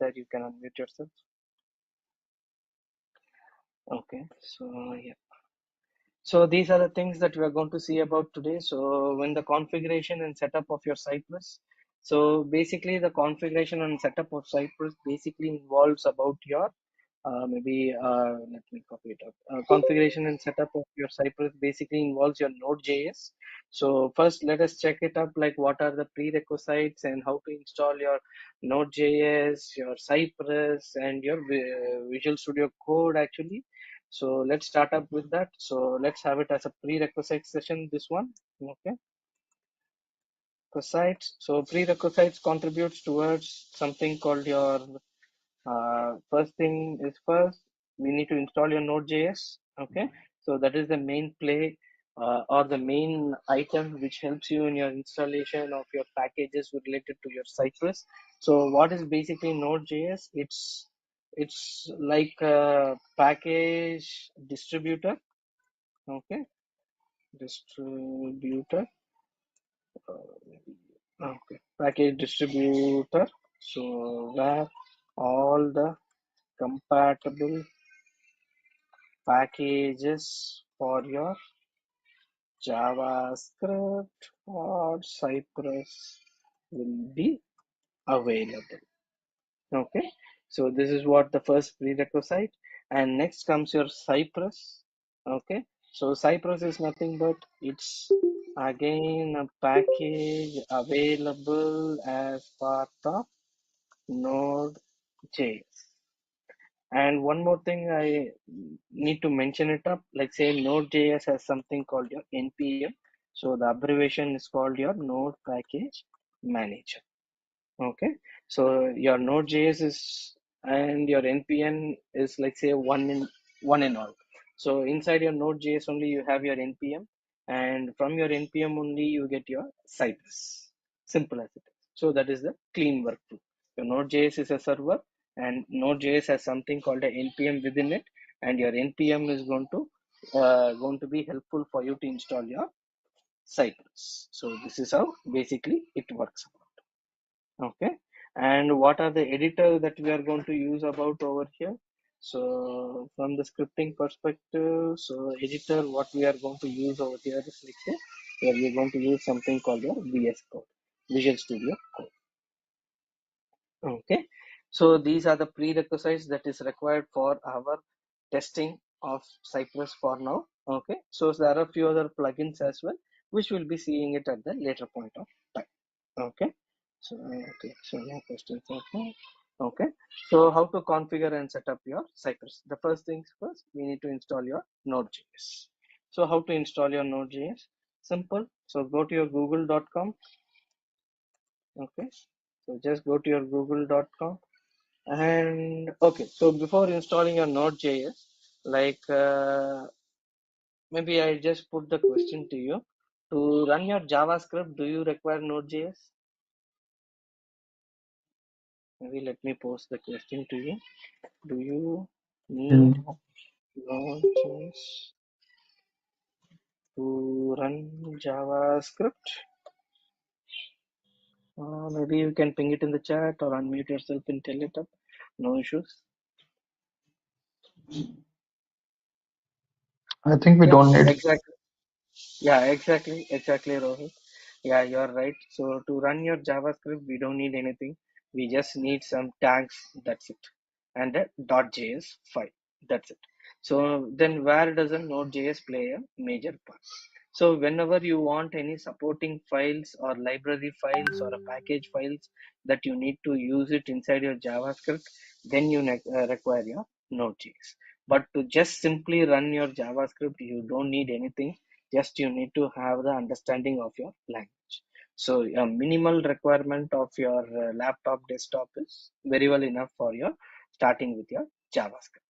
there, you can unmute yourself. Okay, so yeah. So these are the things that we are going to see about today. So when the configuration and setup of your Cypress. So basically the configuration and setup of Cypress basically involves about your let me copy it up. Configuration and setup of your Cypress basically involves your Node.js. So first let us check it up, like what are the prerequisites and how to install your Node.js, your Cypress and your Visual Studio Code actually. So let's start up with that. So let's have it as a prerequisite session, this one. Okay. Prerequisites. So prerequisites contributes towards something called your first thing is first, we need to install your Node.js. Okay. So that is the main play or the main item which helps you in your installation of your packages related to your Cypress. So what is basically Node.js? It's like a package distributor. Okay, distributor. Okay, package distributor. So where all the compatible packages for your JavaScript or Cypress will be available. Okay, so this is what the first prerequisite, and next comes your Cypress. Okay, so Cypress is nothing but it's again a package available as part of Node.js. And one more thing I need to mention it up, like say Node.js has something called your NPM. So the abbreviation is called your Node Package Manager. Okay, so your Node.js is and your NPM is like say one in all. So inside your Node.js only you have your NPM, and from your NPM only you get your Cypress. Simple as it is. So that is the clean workflow. Your Node.js is a server, and Node.js has something called a NPM within it, and your NPM is going to be helpful for you to install your Cypress. So this is how basically it works. Okay, and what are the editors that we are going to use about over here? So from the scripting perspective, so editor, what we are going to use over here is like say, where we are going to use something called your VS Code, Visual Studio Code. Okay, so these are the prerequisites that is required for our testing of Cypress for now. Okay, so there are a few other plugins as well, which we'll be seeing it at the later point of time. Okay, so no questions. Okay, so how to configure and set up your Cypress? The first things first, we need to install your Node.js. So how to install your Node.js? Simple. So go to your google.com. Okay, so just go to your google.com, and okay, so before installing your Node.js, like maybe I just put the question to you. To run your JavaScript, do you require Node.js? Maybe let me pose the question to you. Do you need No. Node.js to run JavaScript? Maybe you can ping it in the chat or unmute yourself and tell it up. No issues. I think we Yeah, don't need. exactly. Yeah, exactly, Rohit. Yeah, you're right. So to run your JavaScript, we don't need anything. We just need some tags. That's it, and a .js file. That's it. So then, where does a Node.js play a major part? So whenever you want any supporting files or library files or a package files that you need to use it inside your JavaScript, then you require your Node.js. But to just simply run your JavaScript, you don't need anything. Just you need to have the understanding of your language. So a minimal requirement of your laptop desktop is very well enough for your starting with your JavaScript.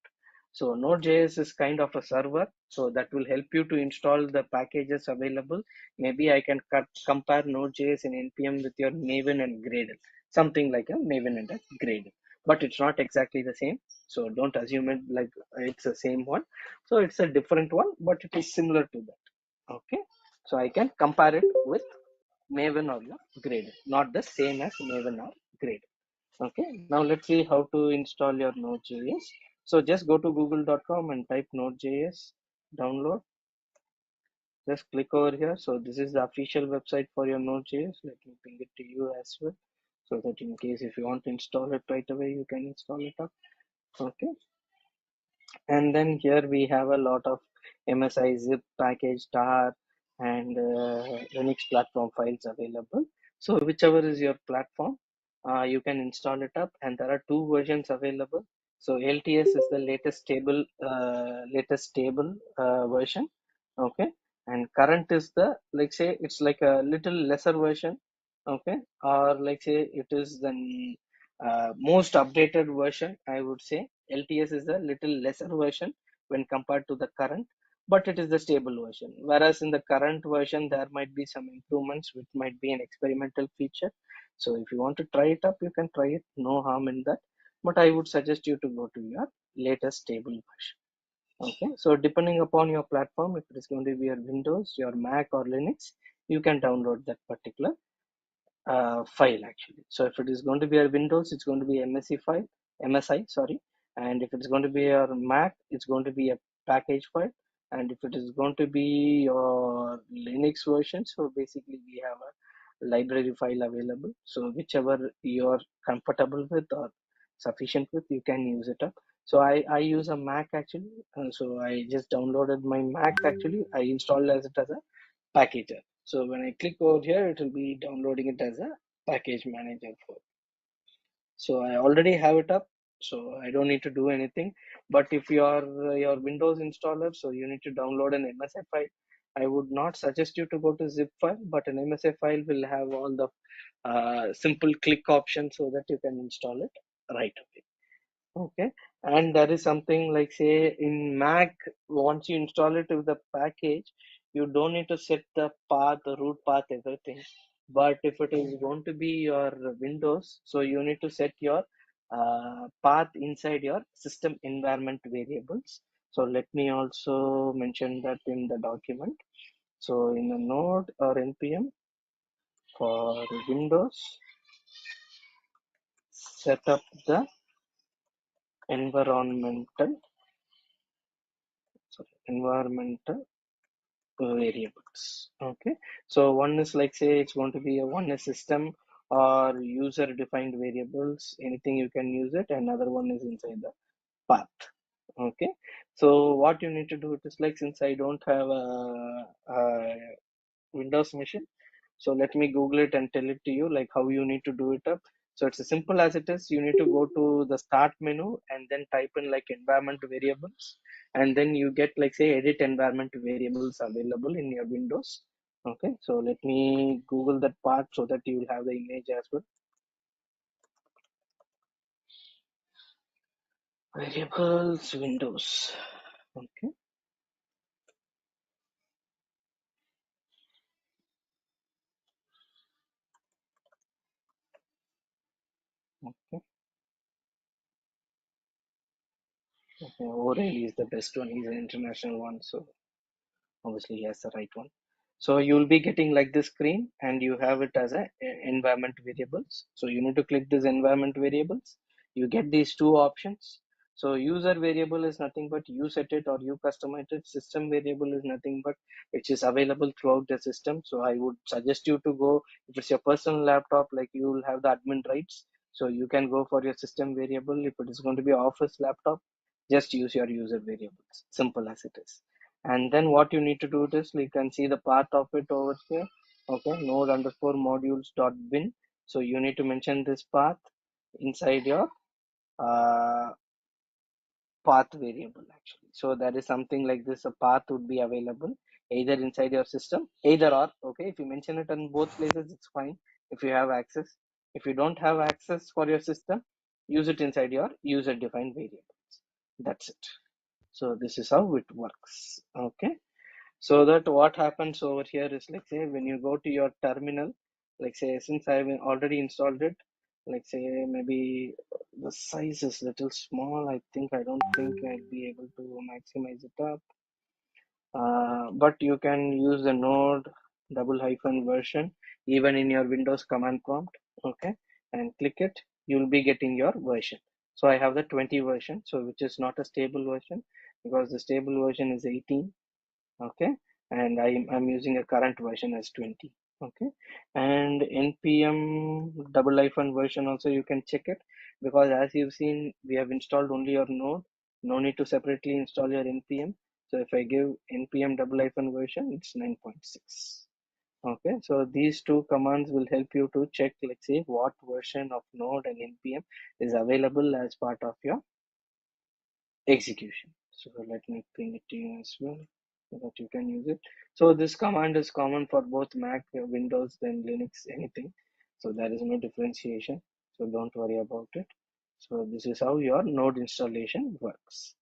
So Node.js is kind of a server, so that will help you to install the packages available. Maybe I can compare Node.js and NPM with your Maven and Gradle, something like a Maven and a Gradle, but it's not exactly the same. So don't assume it like it's the same one. So it's a different one, but it is similar to that. Okay, so I can compare it with Maven or your Gradle, not the same as Maven or Gradle. Okay, now let's see how to install your Node.js. So just go to google.com and type Node.js, download. Just click over here. So this is the official website for your Node.js. Let me ping it to you as well, so that in case if you want to install it right away, you can install it up. Okay, and then here we have a lot of MSI zip package tar and Linux platform files available. So whichever is your platform, you can install it up, and there are two versions available. So LTS is the latest stable version. Okay, and current is the, like say, it's like a little lesser version. Okay, or like say it is the most updated version, I would say. LTS is a little lesser version when compared to the current, but it is the stable version. Whereas in the current version, there might be some improvements, which might be an experimental feature. So if you want to try it up, you can try it. No harm in that. But I would suggest you to go to your latest stable version. Okay. So depending upon your platform, if it is going to be your Windows, your Mac, or Linux, you can download that particular file actually. So if it is going to be a Windows, it's going to be MSI file, MSI, sorry. And if it's going to be your Mac, it's going to be a package file. And if it is going to be your Linux version, so basically we have a library file available. So whichever you're comfortable with or sufficient with, you can use it up. So I use a Mac actually. So I just downloaded my Mac actually. I installed as it as a packager. So when I click over here, it will be downloading it as a package manager for. So I already have it up, so I don't need to do anything. But if you are your Windows installer, so you need to download an MSI file. I would not suggest you to go to zip file, but an MSI file will have all the simple click options so that you can install it right away. Okay, and that is something like say in Mac, once you install it with the package, you don't need to set the path, the root path, everything. But if it is going to be your Windows, so you need to set your path inside your system environment variables. So let me also mention that in the document. So in the node or npm for Windows, set up the environmental, sorry, environmental variables. Okay, so one is like say it's going to be a one is system or user defined variables, anything you can use it. Another one is inside the path. Okay, so what you need to do, it is like, since I don't have a Windows machine, so let me Google it and tell it to you like how you need to do it up. So it's as simple as it is. You need to go to the start menu and then type in like environment variables, and then you get like say edit environment variables available in your Windows. Okay, so let me Google that part so that you will have the image as well. Variables Windows. Okay, okay. Okay, O'Reilly is the best one. He's an international one, so obviously he has the right one. So you'll be getting like this screen, and you have it as a environment variables. So you need to click this environment variables. You get these two options. So user variable is nothing but you set it or you customize it. System variable is nothing but which is available throughout the system. So I would suggest you to go, if it's your personal laptop, like you will have the admin rights, so you can go for your system variable. If it is going to be office laptop, just use your user variables, simple as it is. And then what you need to do is, you can see the path of it over here. Okay, node underscore modules dot bin. So you need to mention this path inside your uh, path variable actually. So there is something like this, a path would be available either inside your system, either or. Okay, if you mention it in both places, it's fine if you have access. If you don't have access for your system, use it inside your user defined variables. That's it. So this is how it works. Okay, so that what happens over here is like say when you go to your terminal, like say since I've already installed it, like say maybe the size is little small. I don't think I'd be able to maximize it up. But you can use the node double hyphen version even in your Windows command prompt. Okay, and click it. you'll be getting your version. So I have the 20 version, so which is not a stable version because the stable version is 18. Okay, and I'm using a current version as 20. Okay, and npm double hyphen version also you can check it, because as you've seen we have installed only your node, no need to separately install your npm. So if I give npm double hyphen version, it's 9.6. Okay, so these two commands will help you to check, let's say, what version of node and npm is available as part of your execution. So let me ping it to you as well so that you can use it. So this command is common for both Mac, Windows, then Linux, anything. So there is no differentiation. So don't worry about it. So this is how your node installation works.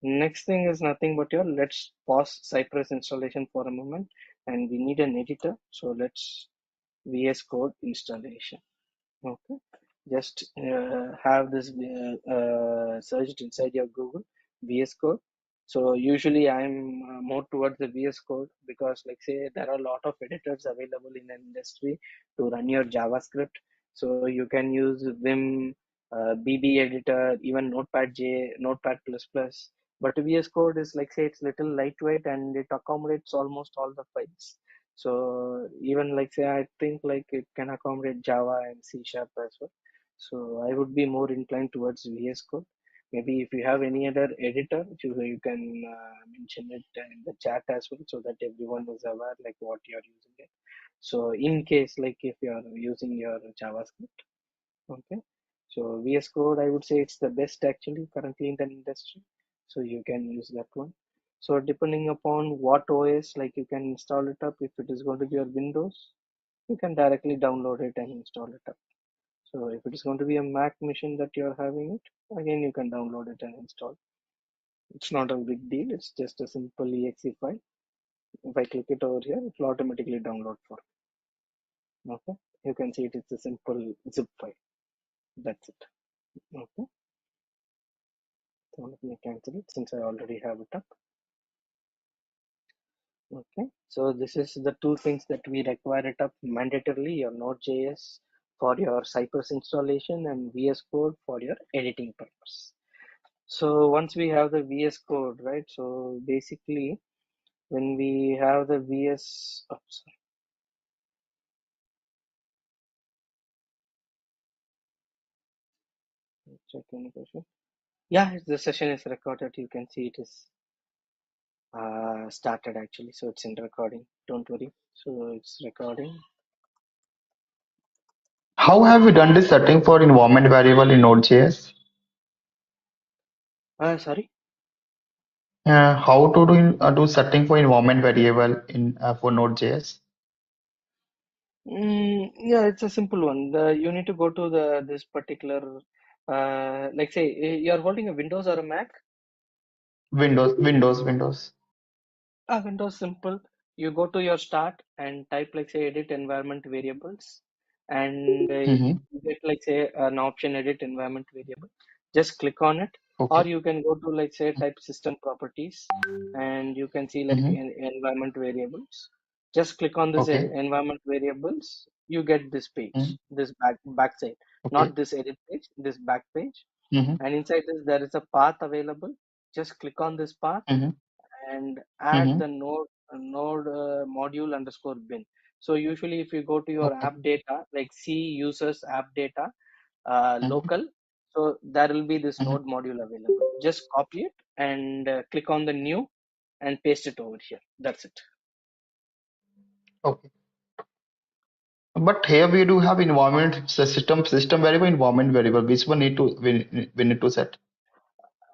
Next thing is nothing but your, let's pause Cypress installation for a moment, and we need an editor. So let's VS Code installation. Okay, just have this searched inside your Google VS Code. So usually I'm more towards the VS Code because, like, say, there are a lot of editors available in an industry to run your JavaScript. So you can use Vim, BB editor, even Notepad plus plus. But VS Code is, like, say, it's little lightweight and it accommodates almost all the files. So even, like, say, I think like it can accommodate Java and C sharp as well. So I would be more inclined towards VS Code. Maybe if you have any other editor, you can mention it in the chat as well, so that everyone is aware like what you are using it. So in case like if you are using your JavaScript, okay. So VS Code, I would say it's the best actually currently in the industry. So you can use that one. So depending upon what OS, like you can install it up. If it is going to be your Windows, you can directly download it and install it up. So if it is going to be a Mac machine that you're having it, again you can download it and install. It's not a big deal. It's just a simple exe file. If I click it over here, it will automatically download for me. Okay. You can see it's a simple zip file. That's it. Okay. So let me cancel it since I already have it up. Okay. So this is the two things that we require it up mandatorily, your Node.js for your Cypress installation and VS Code for your editing purpose. So once we have the VS Code, right? So basically when we have the VS, oh, sorry, check any question. Yeah, the session is recorded. You can see it is started actually. So it's in recording. Don't worry. So it's recording. How have you done this setting for environment variable in Node.js? Sorry. How to do setting for environment variable in for Node.js? Yeah, it's a simple one. You need to go to the this particular, like say you're holding a Windows or a Mac. Windows. Windows simple. You go to your start and type like say edit environment variables, and Mm-hmm. you get like say an option edit environment variable. Just click on it, or Okay. you can go to like say type system properties, and you can see like Mm-hmm. environment variables. Just click on this Okay. environment variables. You get this Mm-hmm. page, this back side, not Okay. this edit page, this back page. Mm-hmm. And inside this there is a path available. Just click on this path Mm-hmm. and add Mm-hmm. the node module underscore bin. So usually if you go to your Okay. app data, like C users app data Mm-hmm. local, so there will be this Mm-hmm. node module available. Just copy it and click on the new and paste it over here. That's it. Okay. But here we do have environment system variable, environment variable. Which one we need to set?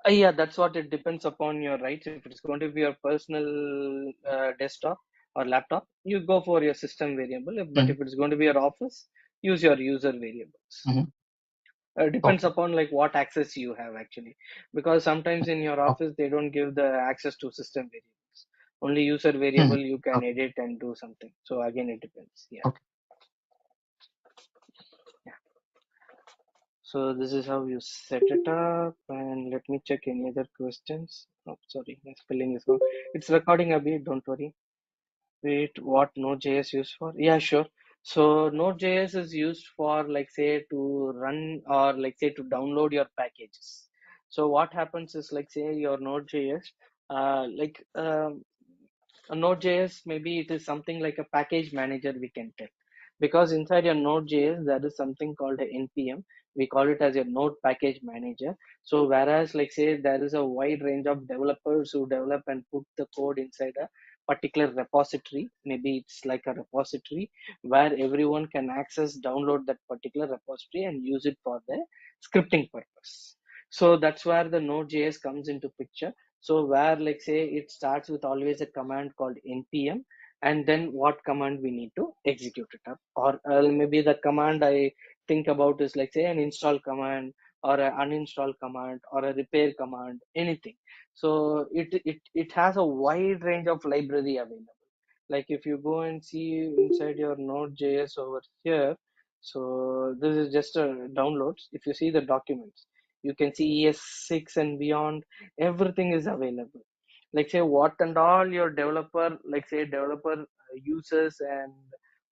Yeah, that's what it depends upon your rights. If it's going to be your personal desktop or laptop, you go for your system variable. But Mm-hmm. if it's going to be your office, use your user variables. Mm-hmm. Depends Okay. upon like what access you have actually, because sometimes in your Okay. office they don't give the access to system variables, only user Mm-hmm. variable you can Okay. edit and do something. So again it depends. Yeah. Okay. Yeah, so this is how you set it up, and let me check any other questions. Oh sorry, my spelling is wrong. It's recording a bit, don't worry. Wait, what Node.js used for? Yeah, sure. So Node.js is used for like say to run or like say to download your packages. So what happens is like say your Node.js, like a Node.js, maybe it is something like a package manager we can tell. Because inside your Node.js, there is something called a NPM. We call it as a node package manager. So whereas like say there is a wide range of developers who develop and put the code inside a particular repository, maybe it's like a repository where everyone can access, download that particular repository and use it for their scripting purpose. So that's where the Node.js comes into picture. So where like say it starts with always a command called npm, and then what command we need to execute it up, or maybe the command I think about is like say an install command or an uninstall command or a repair command, anything. So it has a wide range of library available. Like if you go and see inside your node.js over here, so this is just a downloads. If you see the documents, you can see es6 and beyond, everything is available. Like say what and all your developer, like say developer uses and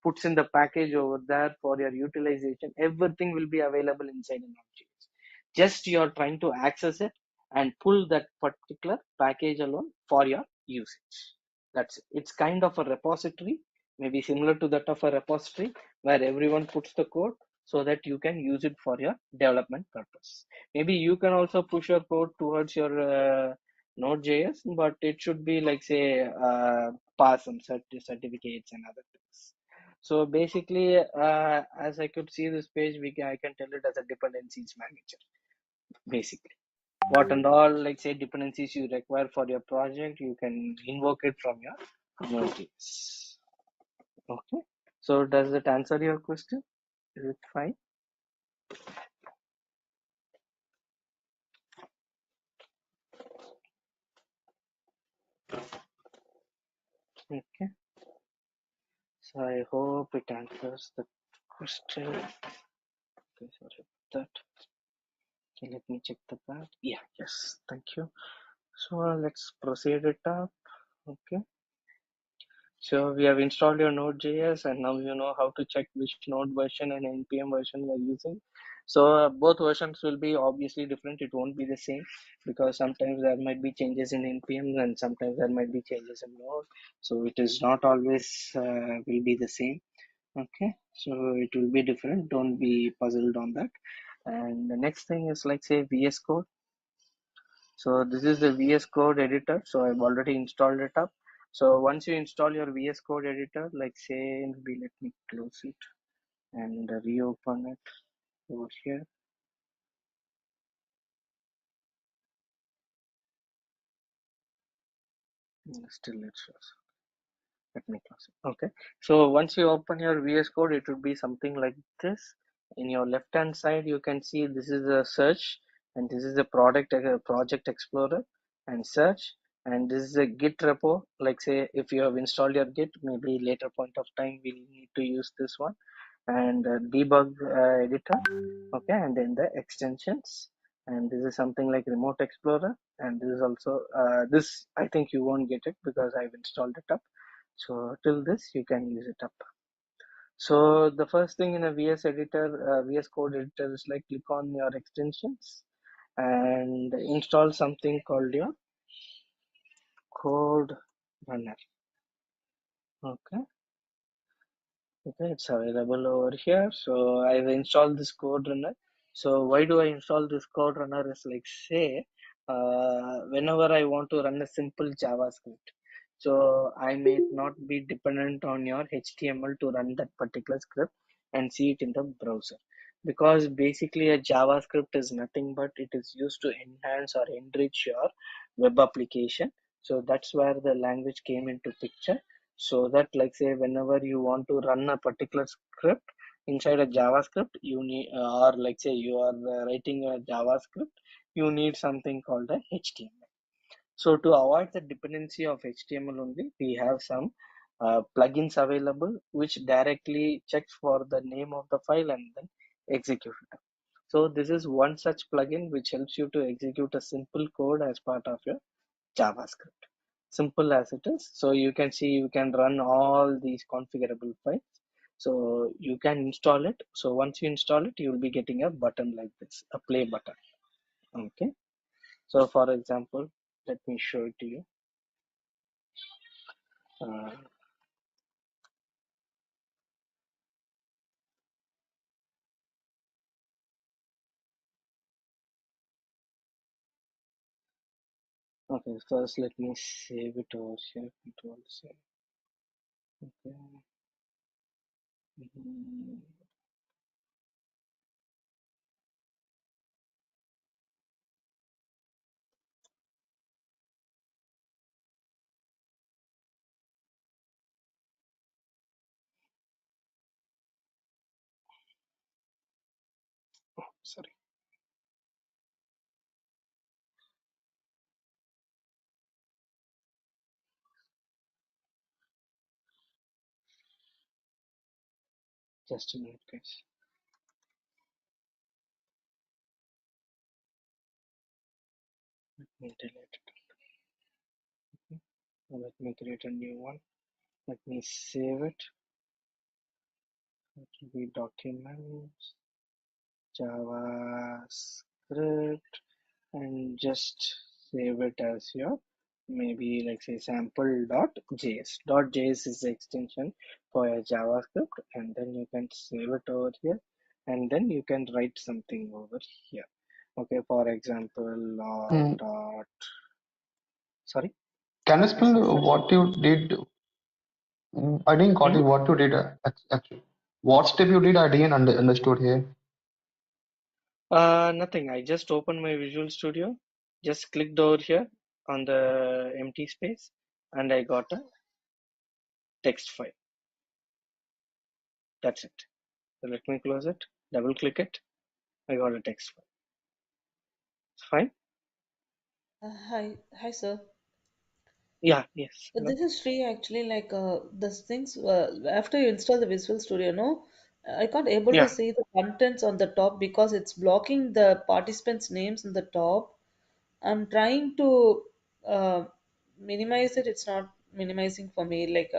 puts in the package over there for your utilization, everything will be available inside the node.js. Just you're trying to access it and pull that particular package alone for your usage. That's it. It's kind of a repository, maybe similar to that of a repository where everyone puts the code so that you can use it for your development purpose. Maybe you can also push your code towards your Node.js, but it should be like say pass some certificates and other things. So basically, as I could see this page, I can tell it as a dependencies manager. Basically, what and all like say dependencies you require for your project, you can invoke it from your Node.js. Okay. So does that answer your question? Is it fine? Okay. So I hope it answers the question. Okay, sorry about that. Okay, let me check the part. Yeah, yes, thank you. So let's proceed it up. Okay. So we have installed your Node.js, and now you know how to check which Node version and npm version you are using. So both versions will be obviously different. It won't be the same because sometimes there might be changes in npm and sometimes there might be changes in Node. So it is not always will be the same. Okay, so it will be different. Don't be puzzled on that. And the next thing is like say VS Code. So this is the VS Code editor. So I've already installed it up. So once you install your VS Code editor, like say, maybe let me close it and reopen it over here. Still it shows. Let me close it. Okay. So once you open your VS Code, it would be something like this. In your left hand side, you can see this is a search, and this is a project explorer and search, and this is a Git repo. Like say, if you have installed your Git, maybe later point of time we need to use this one, and debug editor. Okay, and then the extensions, and this is something like remote explorer, and this is also this I think you won't get it because I've installed it up. So till this you can use it up. So the first thing in a VS editor, VS Code editor is like click on your extensions and install something called your code runner. Okay, okay, it's available over here. So I've installed this code runner. So why do I install this code runner is like say whenever I want to run a simple JavaScript. So I may not be dependent on your HTML to run that particular script and see it in the browser. Because basically a JavaScript is nothing but it is used to enhance or enrich your web application. So that's where the language came into picture. So that like say whenever you want to run a particular script inside a JavaScript, you need or like say you are writing a JavaScript, you need something called a HTML. So to avoid the dependency of HTML only, we have some plugins available which directly checks for the name of the file and then execute it. So this is one such plugin which helps you to execute a simple code as part of your JavaScript. Simple as it is. So you can see you can run all these configurable files. So you can install it. So once you install it, you will be getting a button like this, a play button. Okay. So for example, let me show it to you. Uh, okay, first let me save it over here. Control save. Okay. Mhm. Sorry, just a minute, guys. Let me delete it. Okay. Now let me create a new one. Let me save it. It will be documents, JavaScript, and just save it as your maybe like say sample.js. .js is the extension for your JavaScript, and then you can save it over here, and then you can write something over here. Okay, for example, Mm. dot. Sorry, Can you yes, yes. explain what you did? I didn't got Hmm? it. What you did actually? What step you did? I didn't understood here. Nothing. I just opened my Visual Studio, just clicked over here on the empty space, and I got a text file. That's it. So let me close it, double click it. I got a text file. It's fine. Hi, sir. Yeah, yes. Hello. This is Sri actually. Like this things after you install the Visual Studio, no, I can't able to Yeah. see the contents on the top because it's blocking the participants' names on the top. I'm trying to minimize it. It's not minimizing for me. Like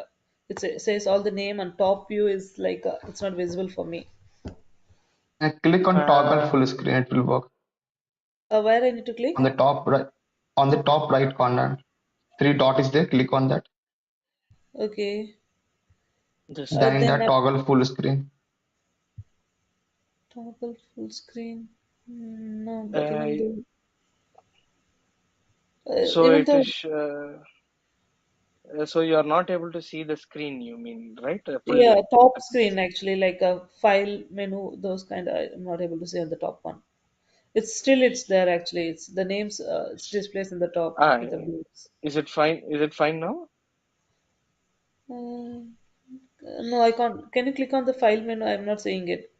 it says all the name and top view is like it's not visible for me. Click on toggle Uh, full screen. It will work Where I need to click? on the top right. On the top right corner, three dot is there. Click on that. Okay. this Then one. in Then that toggle full screen. toggle full screen. No, but Uh, even though so even it though is. So you are not able to see the screen. You mean right? yeah, Fully. top That screen means. actually, like a file menu, those kind of, I'm not able to see on the top one. It's there actually. It's the names, it's displays in the top Ah, with the views. is it fine? Is it fine now? Uh, no, I can't. Can you click on the file menu? I'm not seeing it.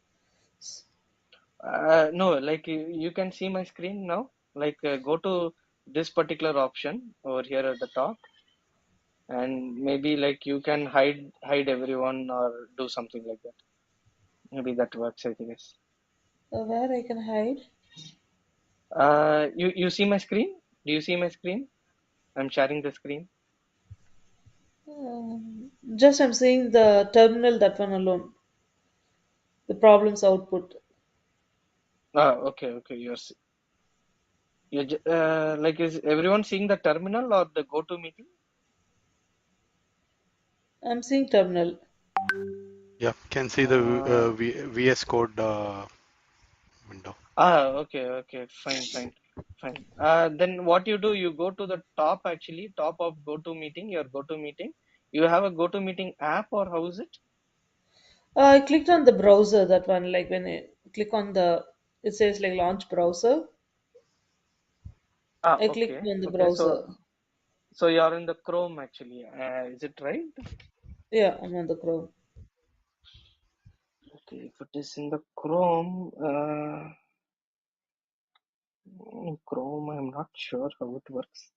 No, like you can see my screen now. Like go to this particular option over here at the top, and maybe like you can hide everyone or do something like that. Maybe that works, I guess. Where I can hide? You see my screen? Do you see my screen? I'm sharing the screen. Just I'm seeing the terminal, that one alone. The problems output. Okay, okay. Like is everyone seeing the terminal or the go-to meeting? I'm seeing terminal. Yeah, can see the Uh, VS Code window. okay, okay. Fine, fine, fine. Then what you do, you go to the top actually, top of go-to meeting, your go-to meeting. You have a go-to meeting app or how is it? I clicked on the browser, that one, like when I click on the, it says like launch browser. I clicked Okay, on the okay. browser. So you're in the Chrome actually. Is it right? Yeah, I'm on the Chrome. Okay, if it is in the Chrome, Chrome, I'm not sure how it works.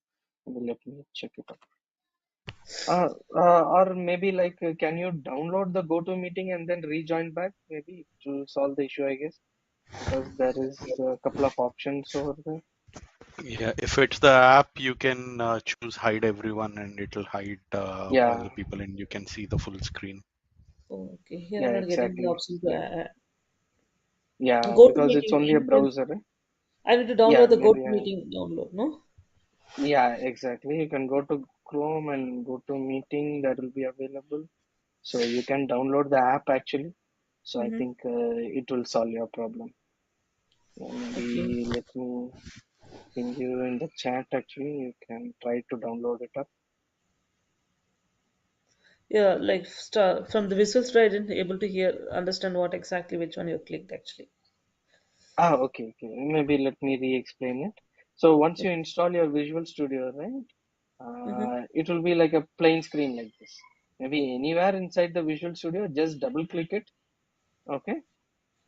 Let me check it out. Or maybe like, can you download the GoToMeeting and then rejoin back? Maybe to solve the issue, I guess, because there is a couple of options over there. Yeah, if it's the app, you can choose hide everyone and it'll hide all Yeah, the people and you can see the full screen. Oh, okay. Here Yeah, I'm not getting the exactly. option to Yeah, yeah, go to because it's meeting. only a browser. Right? I need to Yeah, download the go maybe. to meeting download, no? Yeah, exactly. You can go to Chrome and go to meeting that will be available. So you can download the app actually. So I Mm-hmm. think it will solve your problem. Okay. Maybe let me ping you in the chat actually. You can try to download it up. Yeah, like from the visuals, right, I didn't able to understand what exactly which one you clicked actually. Ah, okay, okay. Maybe let me re-explain it. So once you install your Visual Studio, right, Mm-hmm. it will be like a plain screen like this. Maybe anywhere inside the Visual Studio, just double click it. Okay,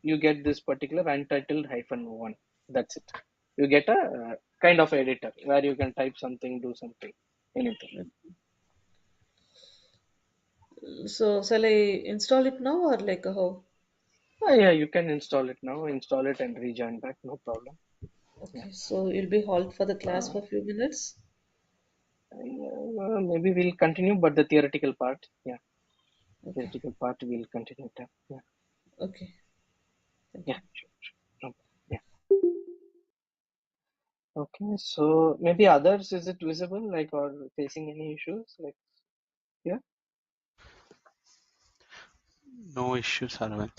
you get this particular untitled -1. That's it. You get a kind of editor where you can type something, do something, anything. So shall I install it now or like how? Ah, yeah, you can install it now. Install it and rejoin back. No problem. Yeah. Okay, so you'll be halt for the class Uh, for a few minutes. Maybe we'll continue, but the theoretical part, yeah, Okay, theoretical part we'll continue. Yeah, okay, thank yeah, you. sure, sure. No, yeah. Okay, so maybe others, is it visible, like, or facing any issues, like, yeah, No issues, Aravind.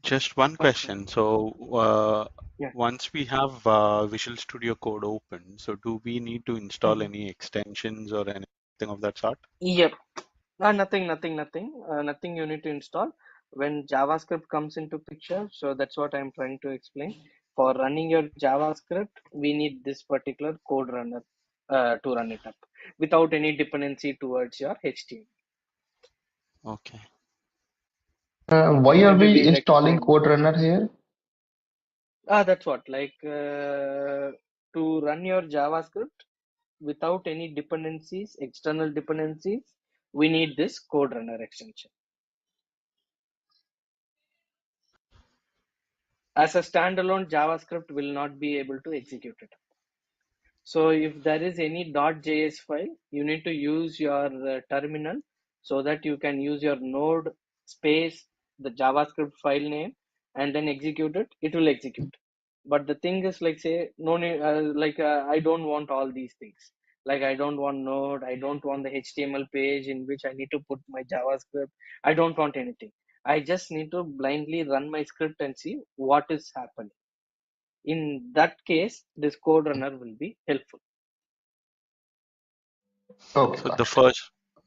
Just one okay, question. So yeah. once we have Visual Studio Code open, so do we need to install Mhm. any extensions or anything of that sort? Yep. Nothing you need to install. When JavaScript comes into picture, so that's what I'm trying to explain. For running your JavaScript, we need this particular code runner to run it up without any dependency towards your HTML. Okay. Okay, Why are maybe we we'll installing explain. Code Runner here? That's what, like to run your JavaScript without any dependencies, external dependencies, we need this code runner extension. As a standalone, JavaScript will not be able to execute it. So if there is any .js file, you need to use your terminal so that you can use your node space, the JavaScript file name, and then execute it. It will execute. But the thing is, like, say, no need, I don't want all these things. Like, I don't want node, I don't want the HTML page in which I need to put my JavaScript. I don't want anything. I just need to blindly run my script and see what is happening. In that case, this code runner will be helpful. Okay, So the got it.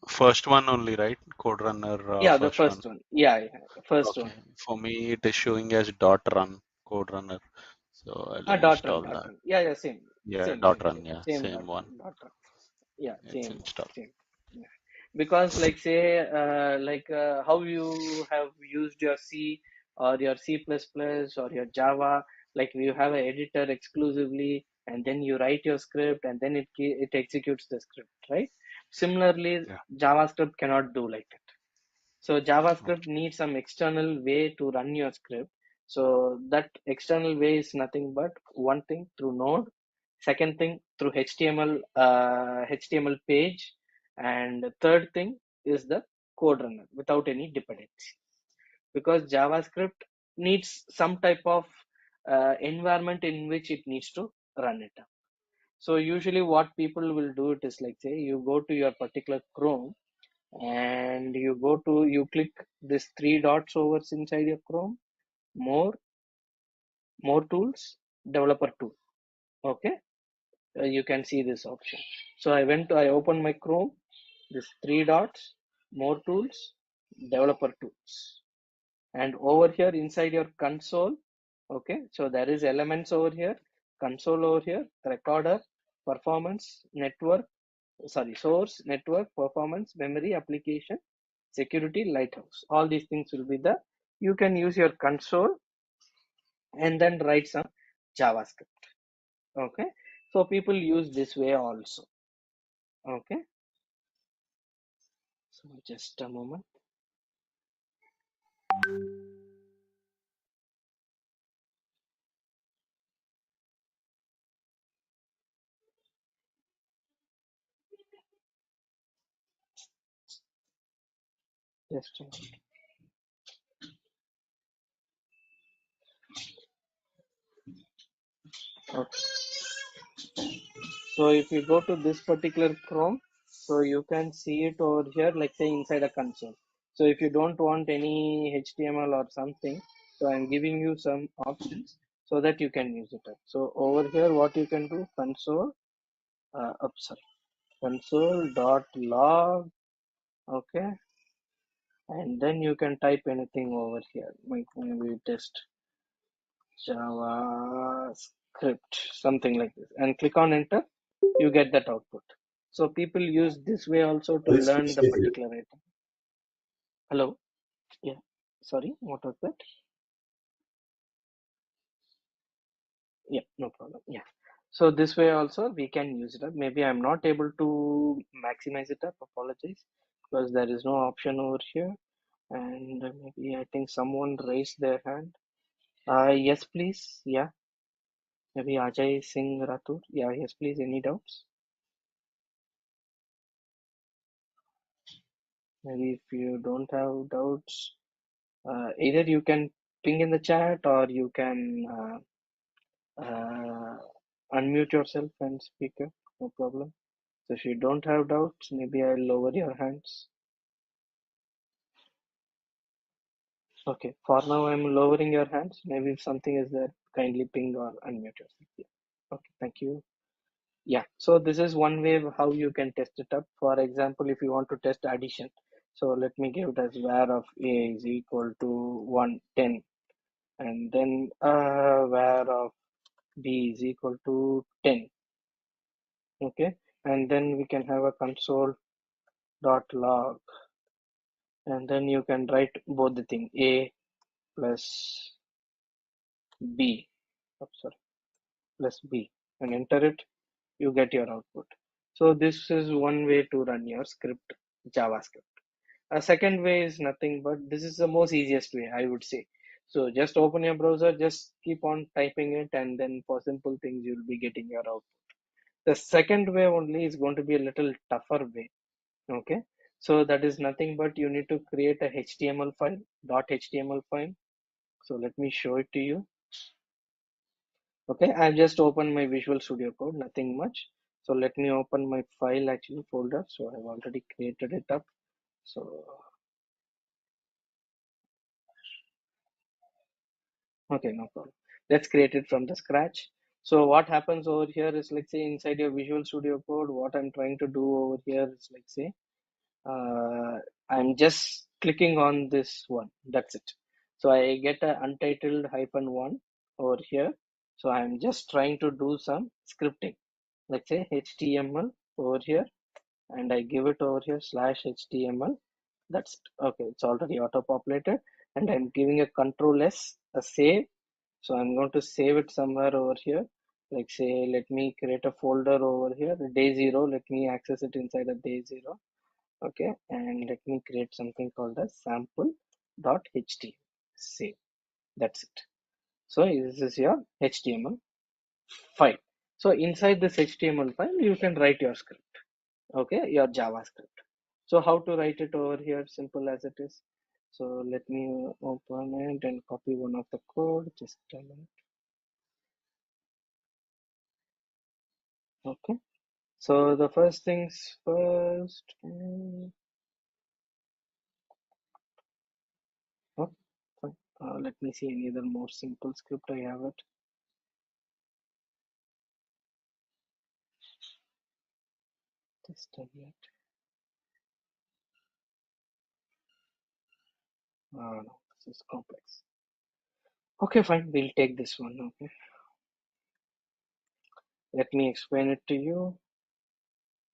first one only, right? Code Runner Yeah, the first one. first one. Yeah, first Okay. one. For me, it is showing as dot run Code Runner. So I'll Dot run, install dot that. run. Yeah, yeah, same, Yeah, same, dot same, run. same, Yeah, same same one. dot run. Yeah, It's same, installed. same. Yeah. Because, like, say, how you have used your C or your C++ or your Java, like you have an editor exclusively, and then you write your script, and then it executes the script, right? Similarly, Yeah. JavaScript cannot do like that. So JavaScript Okay. needs some external way to run your script. So that external way is nothing but one thing through Node, second thing through HTML page, and the third thing is the code runner without any dependency. Because JavaScript needs some type of environment in which it needs to run it up. So usually what people will do it is, like, say, you go to your particular Chrome and you click this three dots over inside your Chrome, more more tools, developer tool. Okay, you can see this option. So I opened my Chrome, this three dots, more tools, developer tools, and over here inside your console. Okay, so there is elements over here, console over here, recorder, performance, network, sorry, source, network, performance, memory, application, security, lighthouse. All these things will be the, you can use your console and then write some JavaScript. Okay, so people use this way also. Okay, so just a moment. Just a minute. Okay. So if you go to this particular Chrome, so you can see it over here, like say inside a console. So if you don't want any HTML or something, so I'm giving you some options so that you can use it up. So over here, what you can do, console, sorry, console dot log, okay, and then you can type anything over here. Maybe test JavaScript, something like this, and click on enter. You get that output. So people use this way also to learn the particular item. Hello? Yeah. Sorry, what was that? Yeah, no problem. Yeah. So this way also we can use it up. Maybe I'm not able to maximize it up. Apologize because there is no option over here. And maybe I think someone raised their hand. Yes, please. Yeah. Maybe Ajay Singh Rathur. Yeah, yes, please. Any doubts? Maybe if you don't have doubts, either you can ping in the chat or you can unmute yourself and speak up. No problem. So if you don't have doubts, maybe I'll lower your hands. Okay. For now, I'm lowering your hands. Maybe if something is there, kindly ping or unmute yourself. Yeah. Okay. Thank you. Yeah. So this is one way of how you can test it up. For example, if you want to test addition, so let me give it as var of a is equal to 110, and then var of b is equal to 10. Okay, and then we can have a console dot log, and then you can write both the thing a plus b, oh, sorry, plus b, and enter it. You get your output. So this is one way to run your script, JavaScript. A second way is nothing but this is the most easiest way, I would say. So just open your browser, just keep on typing it, and then for simple things you'll be getting your output. The second way only is going to be a little tougher way. Okay, so that is nothing but you need to create a HTML file, .html file. So let me show it to you. Okay, I've just opened my Visual Studio Code, nothing much. So let me open my file actually folder. So I've already created it up. So okay, no problem. Let's create it from the scratch. So what happens over here is like say inside your Visual Studio Code, what I'm trying to do over here is like say uh, I'm just clicking on this one. That's it. So I get a untitled -1 over here. So I'm just trying to do some scripting. Let's say HTML over here, and I give it over here /HTML. That's it. Okay. It's already auto populated, and I'm giving a control S, a save. So I'm going to save it somewhere over here. Like say, let me create a folder over here, day 0. Let me access it inside a day 0. Okay, and let me create something called as sample.html. Save. That's it. So this is your HTML file. So inside this HTML file, you can write your script. Okay, your JavaScript. So how to write it over here? Simple as it is. So let me open it and copy one of the code. Just a minute. Okay. So the first things first. Oh, fine. Let me see any other more simple script I have it. Just a minute. No, this is complex. Okay, fine. We'll take this one. Okay. Let me explain it to you.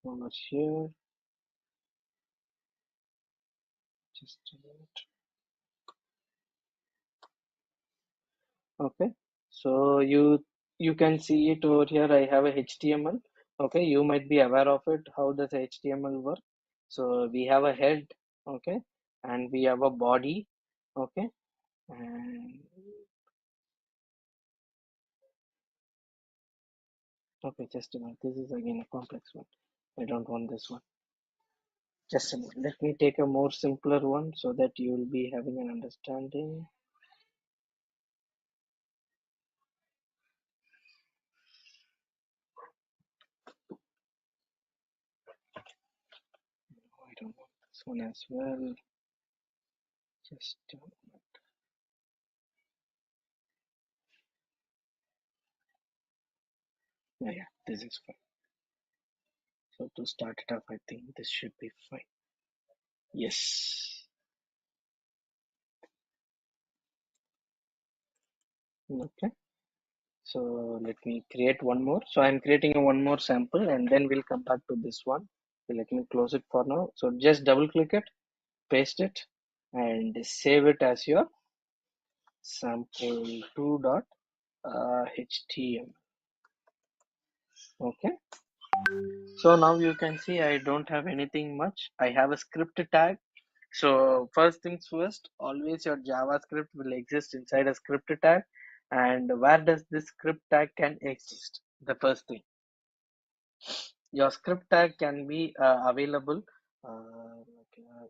Over here. Just a minute. Okay. So you can see it over here. I have a HTML. Okay. You might be aware of it. How does HTML work? So we have a head. Okay. And we have a body. Okay. And okay, just a minute. This is again a complex one. I don't want this one. Just a minute. Let me take a more simpler one so that you will be having an understanding. I don't know this one as well. Just a moment. Yeah, this is fine. So to start it off, I think this should be fine. Yes. Okay. So let me create one more. So I'm creating a one more sample and then we'll come back to this one. So let me close it for now. So just double click it, paste it, and save it as your sample2.html. Okay. So now you can see I don't have anything much. I have a script tag. So first things first, always your JavaScript will exist inside a script tag. And where does this script tag can exist? The first thing, your script tag can be available.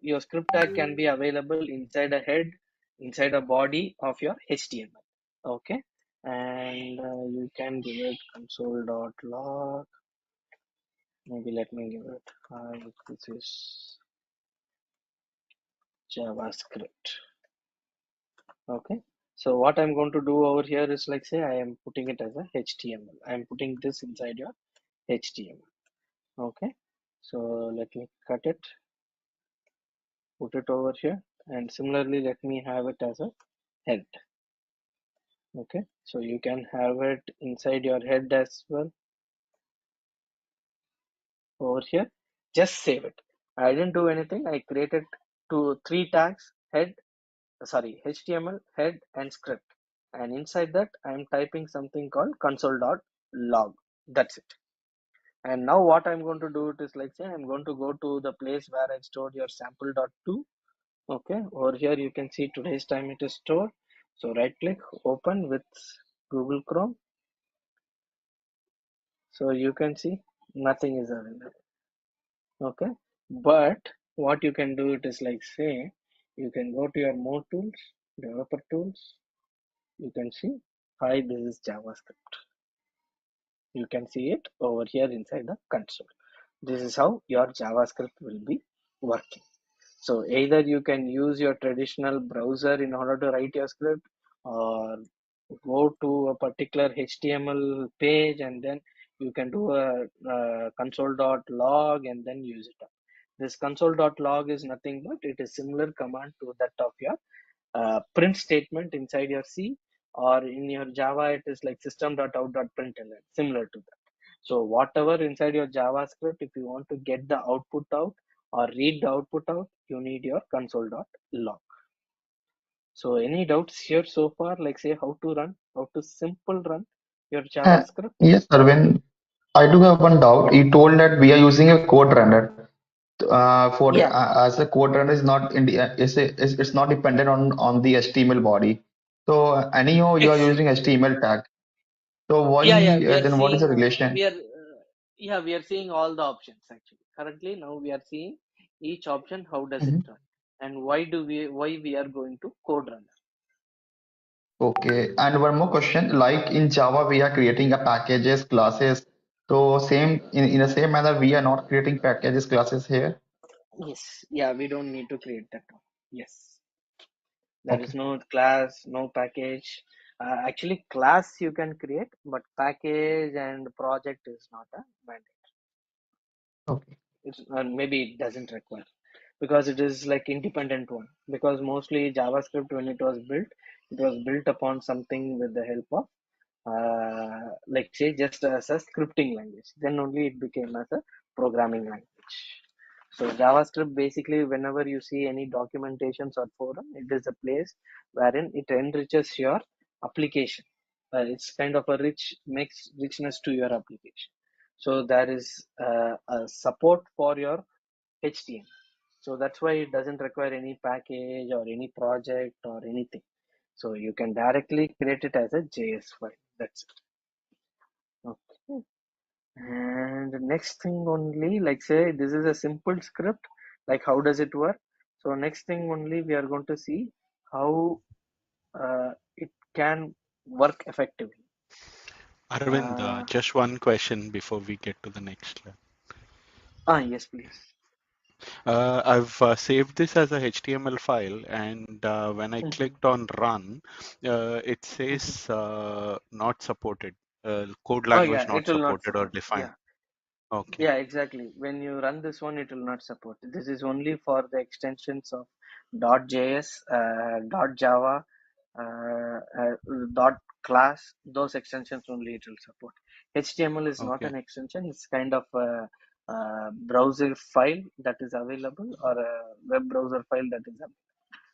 Your script tag can be available inside a head, inside a body of your HTML. Okay, and you can give it console.log. Maybe let me give it. This is JavaScript. Okay. So what I'm going to do over here is like say I am putting it as a HTML. I am putting this inside your HTML. Okay. So let me cut it, put it over here, and similarly let me have it as a head. Okay. So you can have it inside your head as well over here. Just save it. I didn't do anything. I created three tags: head, sorry, HTML, head, and script. And inside that, I'm typing something called console.log. That's it. And now what I'm going to do it is like say I'm going to go to the place where I stored your sample.2. Okay, over here you can see today's time it is stored. So right click, open with Google Chrome. So you can see nothing is available. Okay, but what you can do it is like say you can go to your more tools, developer tools. You can see, hi, this is JavaScript. You can see it over here inside the console. This is how your JavaScript will be working. So either you can use your traditional browser in order to write your script, or go to a particular HTML page and then you can do a console.log and then use it up. This console.log is nothing but it is similar command to that of your print statement inside your C, or in your Java it is like system.out.println, similar to that. So whatever inside your JavaScript, if you want to get the output out or read the output out, you need your console.log. So any doubts here so far, like say how to simple run your Uh, JavaScript? yes, Arvind. I do have one doubt. You told that we are using a code runner. Yeah, As the code runner is not in the it's not dependent on the HTML body. So anyhow, you are ex using HTML tag. So why yeah, we are then what is the seeing, relation? we are, yeah, we are seeing all the options actually. Currently, now we are seeing each option, how does it Mhm. run, and why we are going to code runner. Okay. And one more question. Like in Java, we are creating a packages, classes. So same in the same manner, we are not creating packages, classes here. Yes, yeah, we don't need to create that one. Yes, there is Okay. no class, no package. Actually, class you can create, but package and project is not a mandate. Okay. It's maybe it doesn't require, because it is like independent one. Because mostly JavaScript, when it was built upon something with the help of like say just as a scripting language. Then only it became as a programming language. So JavaScript basically, whenever you see any documentations or forum, it is a place wherein it enriches your application. It's kind of a makes richness to your application. So there is a support for your HTML. So that's why it doesn't require any package or any project or anything. So you can directly create it as a JS file. That's it. Okay. And the next thing only, like say, this is a simple script like how does it work. So next thing only we are going to see how it can work effectively. Arvind, uh, just one question before we get to the next level. yes please. I've saved this as a HTML file, and when I Mhm, clicked on run, it mhm. says not supported, code Oh language yeah, not it will not supported or support. defined. Yeah. Okay, Yeah, exactly. When you run this one, it will not support. This is only for the extensions of .js, .java, dot class. Those extensions only it will support. HTML is not okay, an extension. It's kind of a browser file that is available, or a web browser file that is available.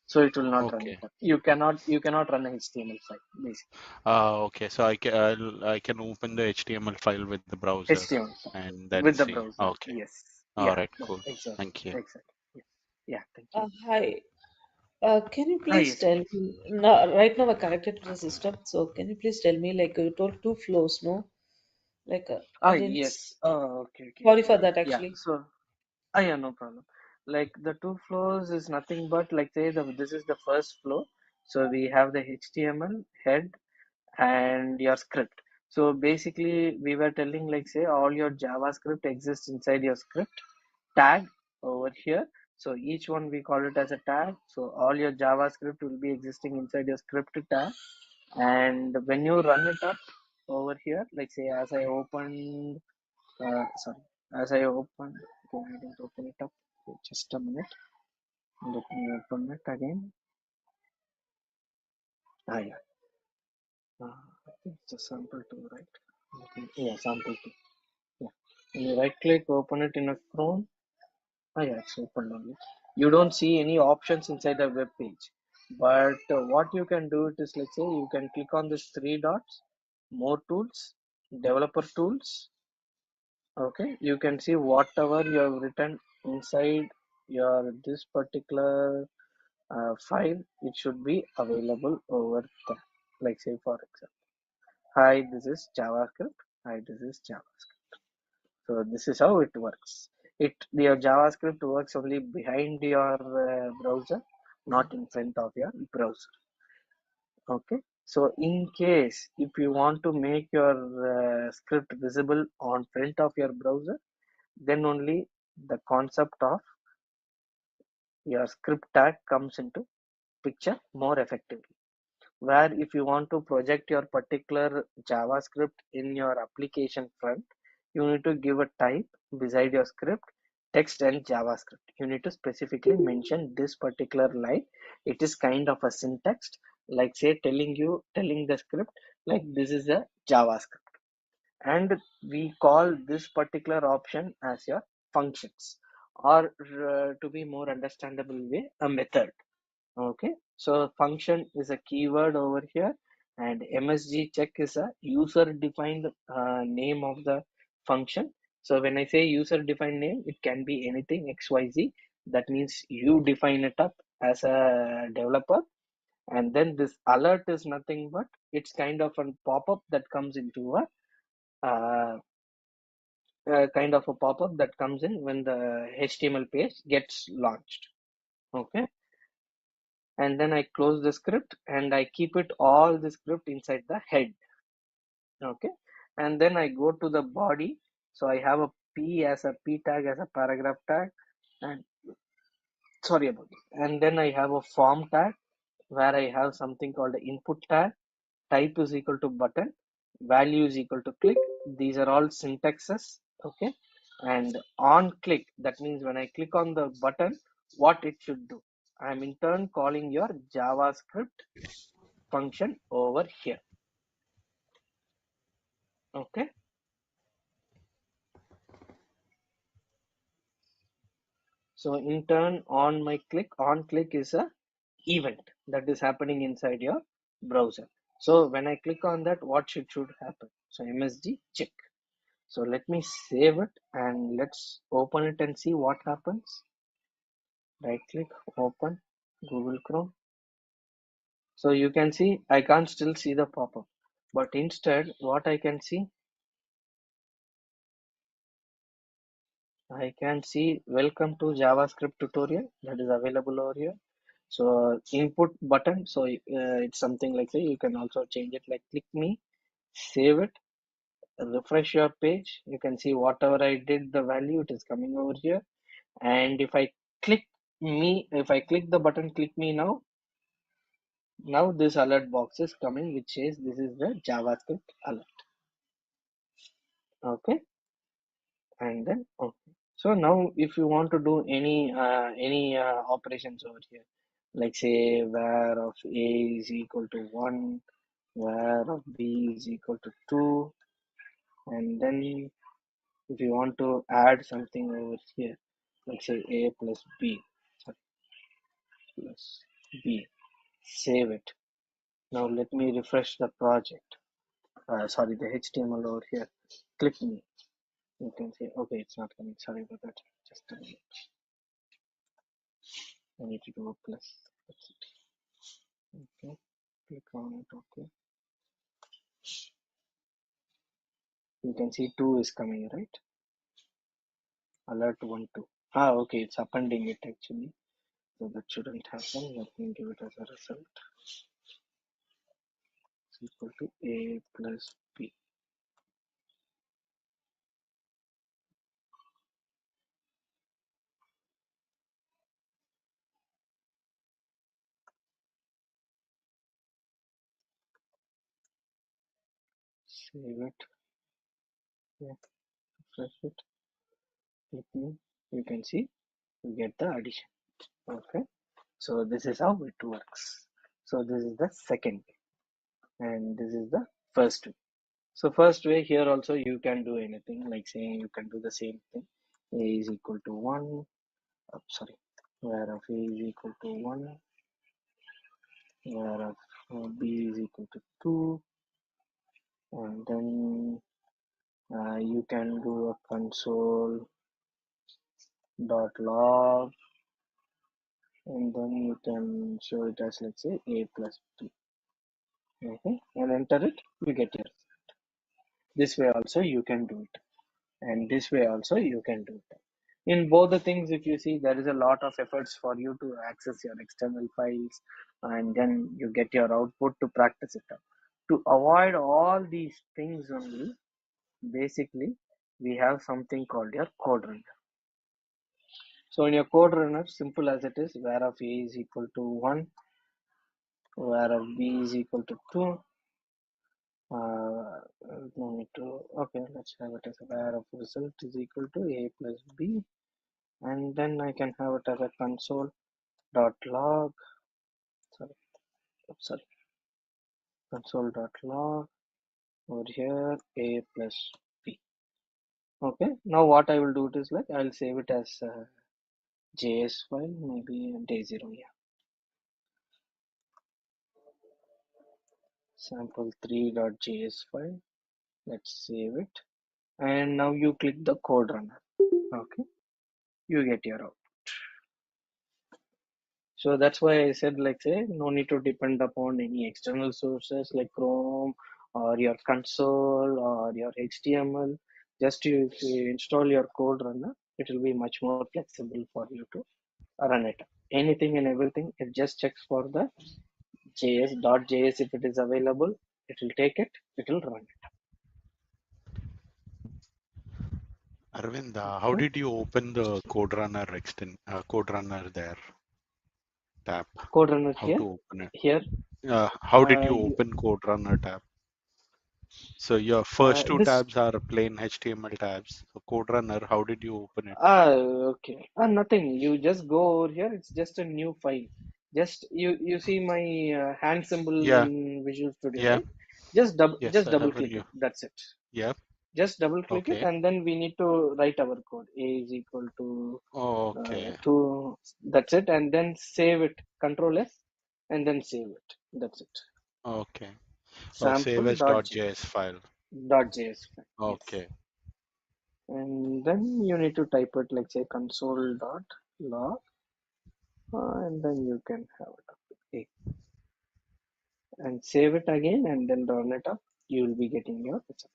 So it will not run okay. it. You cannot run a HTML file basically. Okay. So I can open the HTML file with the browser HTML file and then with the see. browser. Okay. Yes. All Yeah. right. No, Cool. exactly. Thank you. Exactly. Yeah. Yeah. Thank you. Hi. Can you Ah, please yes, tell please. me now? Right now, we're connected to the system. So, can you please tell me, like you told two flows, no? Like I Ah, didn't. yes. Oh, okay, okay, Sorry okay. for that, Yeah. actually. So, yeah, no problem. Like the two flows is nothing but like say this is the first flow. So we have the HTML head and your script. So basically, we were telling like say all your JavaScript exists inside your script tag over here. So each one we call it as a tag. So all your JavaScript will be existing inside your script tag. And when you run it up over here, like say as I open sorry, as I open, okay, I didn't open it up. Just a minute. Let me open it again. Ah, yeah. I think it's a sample two, right? Yeah, sample two. Yeah. When you right click, open it in a Chrome. Ah, yeah, it's open only. You don't see any options inside the web page. But what you can do it is, let's say, you can click on this three dots, more tools, developer tools. Okay, you can see whatever you have written inside your this particular file. It should be available over there. Like say for example, hi, this is JavaScript. Hi, this is JavaScript. So this is how it works. Your JavaScript works only behind your browser, not in front of your browser. Okay. So in case if you want to make your script visible on front of your browser, then only the concept of your script tag comes into picture more effectively. Where if you want to project your particular JavaScript in your application front, you need to give a type beside your script, text and JavaScript. You need to specifically mention this particular line. It is kind of a syntax, like say telling the script like this is a JavaScript, and we call this particular option as your functions, or to be more understandable way, a method. Okay, so function is a keyword over here, and msg check is a user defined name of the function. So when I say user defined name, it can be anything xyz. That means you define it up as a developer. And then this alert is nothing but it's kind of a pop-up that comes into a kind of a pop-up that comes in when the HTML page gets launched. Okay, and then I close the script and I keep it all the script inside the head. Okay, and then I go to the body. So I have a p tag as a paragraph tag, and sorry about it. And then I have a form tag where I have something called the input tag. Type is equal to button, value is equal to click. These are all syntaxes. Okay, and on click, that means when I click on the button, what it should do. I'm in turn calling your JavaScript function over here. Okay, so in turn on click is a event that is happening inside your browser. So when I click on that, what should happen? So msg check. So let me save it and let's open it and see what happens. Right click, open Google Chrome. So you can see I can't still see the pop-up, but instead what I can see, I can see welcome to JavaScript tutorial that is available over here. So input button, so it's something like say you can also change it like click me, save it, refresh your page. You can see whatever I did, the value it is coming over here. And if I click if I click the button click me now this alert box is coming which says this is the JavaScript alert. Okay, and then okay. So now if you want to do any operations over here, like say var of a is equal to 1, var of b is equal to 2, and then if you want to add something over here, like say a plus b, sorry, plus b, save it. Now let me refresh the project. Sorry, the HTML over here. Click me. You can see, okay, it's not coming. Sorry about that. Just a minute. I need to do a plus. That's it. Okay. Click on it. Okay. You can see 2 is coming, right? Alert 1, 2. Okay, it's appending it actually. So that shouldn't happen. Let me give it as a result. It's equal to a plus b. Save it. Yeah, refresh it. Click me. You can see you get the addition. Okay. So this is how it works. So this is the second way, and this is the first way. So first way here also you can do anything like saying you can do the same thing. A is equal to 1. Sorry, where of a is equal to 1, where of b is equal to 2, and then you can do a console dot log, and then you can show it as let's say a plus b. Okay, and enter it, you get your. This way also you can do it, and this way also you can do it. In both the things, if you see, there is a lot of efforts for you to access your external files, and then you get your output to practice it up. To avoid all these things only, basically, we have something called your code runner. So in your code runner, simple as it is, var of a is equal to 1, var of b is equal to 2. No need to, okay, let's have it as a var of result is equal to a plus b, and then I can have it as a console dot log, sorry, console dot log over here a plus b. Okay, now what I will do it is like I'll save it as a JS file, maybe day 0. Yeah, sample3.js file. Let's save it, and now you click the code runner. Okay, you get your out. So that's why I said like say no need to depend upon any external sources like Chrome or your console or your HTML. Just if you install your code runner, it will be much more flexible for you to run it. Anything and everything, it just checks for the JS. If it is available, it will take it, it will run it. Arvind, how Okay. did you open the code runner there tab? Code runner How here, to open it? here, How did you you, open code runner tab? So your first two this tabs are plain HTML tabs. So code runner, how did you open it? Okay. Nothing. You just go over here. It's just a new file. Just you see my hand symbol Yeah, in Visual Studio, yeah, right? yes, Just I double have a click new. it. That's it. Yep. Just double click it, Okay. and then we need to write our code. A is equal to Okay. 2. That's it, and then save it. Control S, and then save it. That's it. Okay. Oh, save as Sample.js. .js file. .js file. Yes. Okay. And then you need to type it like say console.log, and then you can have it up to A, and save it again and then run it up. You will be getting your result.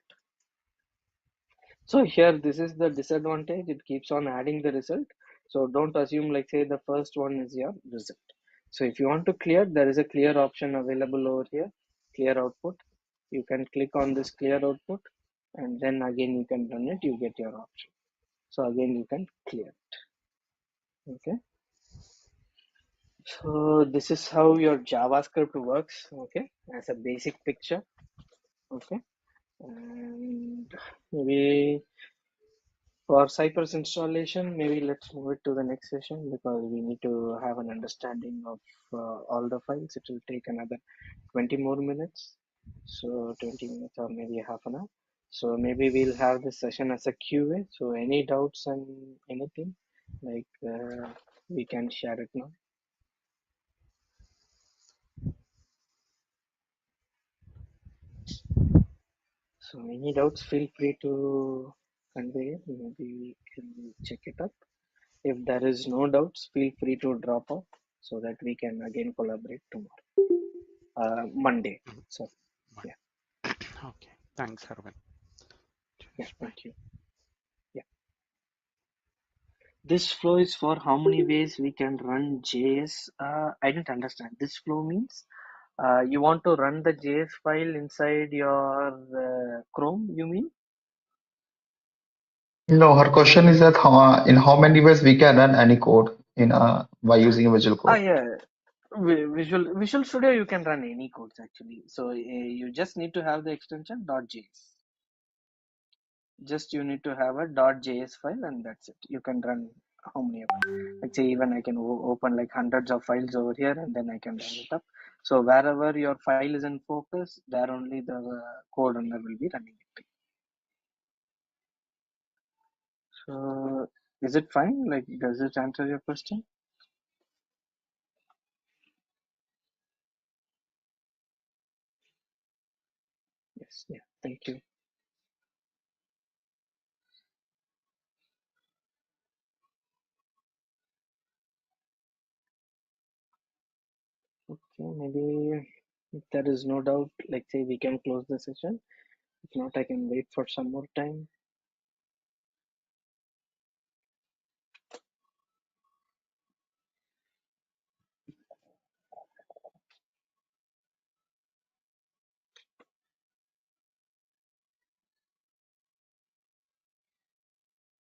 So here, this is the disadvantage. It keeps on adding the result. So don't assume like say the first one is your result. So if you want to clear, there is a clear option available over here. Clear output. You can click on this clear output, and then again you can run it. You get your option. So again you can clear it. Okay. So this is how your JavaScript works. Okay, as a basic picture. Okay, and maybe for Cypress installation, maybe let's move it to the next session because we need to have an understanding of all the files. It will take another 20 more minutes. So 20 minutes or maybe half an hour. So maybe we'll have this session as a QA. So any doubts and anything like we can share it now. So any doubts, feel free to convey it. Maybe we can check it up. If there is no doubts, feel free to drop off so that we can again collaborate tomorrow. Monday. Mhm. So Fine. yeah, Okay. Thanks, Arvind. yeah, Cheers. Bye. thank you. Yeah. This flow is for how many ways we can run JS. I didn't understand. This flow means you want to run the JS file inside your Chrome, you mean? No, her question is that in how many ways we can run any code in by using a Visual Code. Yeah. Visual Studio, you can run any codes actually. So you just need to have the extension .js. Just you need to have a .js file and that's it. You can run how many of them. Like say even I can open like hundreds of files over here and then I can run it up. So wherever your file is in focus, there only the code runner will be running it. So is it fine? Like does it answer your question? Yes. Yeah. Thank you. Okay. Maybe if there is no doubt, like say we can close the session. If not, I can wait for some more time.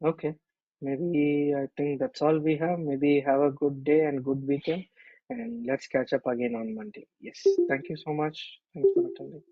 Okay. Maybe I think that's all we have. Maybe have a good day and good weekend. And let's catch up again on Monday. Yes. Thank you so much. Thanks for attending.